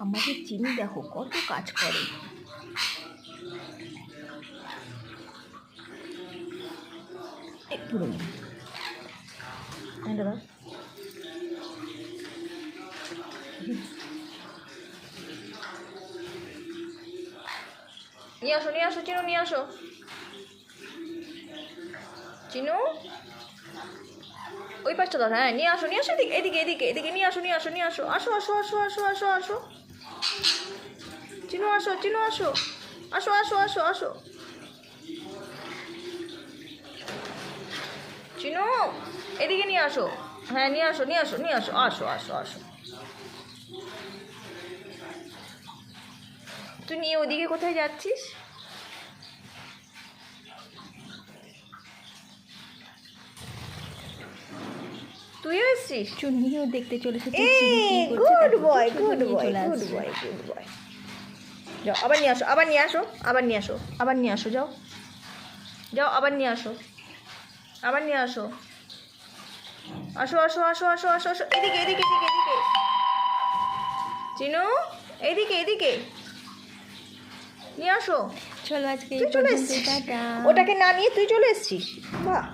আমাদের চিনি দেখো কত কাজ করে। পুরো দাদা নিয়ে আসো চিনু, নিয়ে আসো চিনু, ওই পাশটা দাও। হ্যাঁ নিয়ে আসো এদিকে নিয়ে আসো আসো আসো আসো আসো আসো আসো চিনু, আসো আসো আসো আসো আসো চিনু, এদিকে নিয়ে আসো। হ্যাঁ নিয়ে আসো আসো আসো আসো। তুই নিয়ে ওদিকে কোথায় যাচ্ছিস? তুইও এসছিস? চুন্নিও দেখতে চলেছে। গুড বয় যাও আবার নিয়ে আসো যাও আবার নিয়ে আসো আসো আসো আসো আসো আসো আসো এদিকে চিনু, এদিকে নিয়ে আসো। চলো আজকে তুই চলে এসছিস, ওটাকে না নিয়ে তুই চলে এসছিস। বাহ।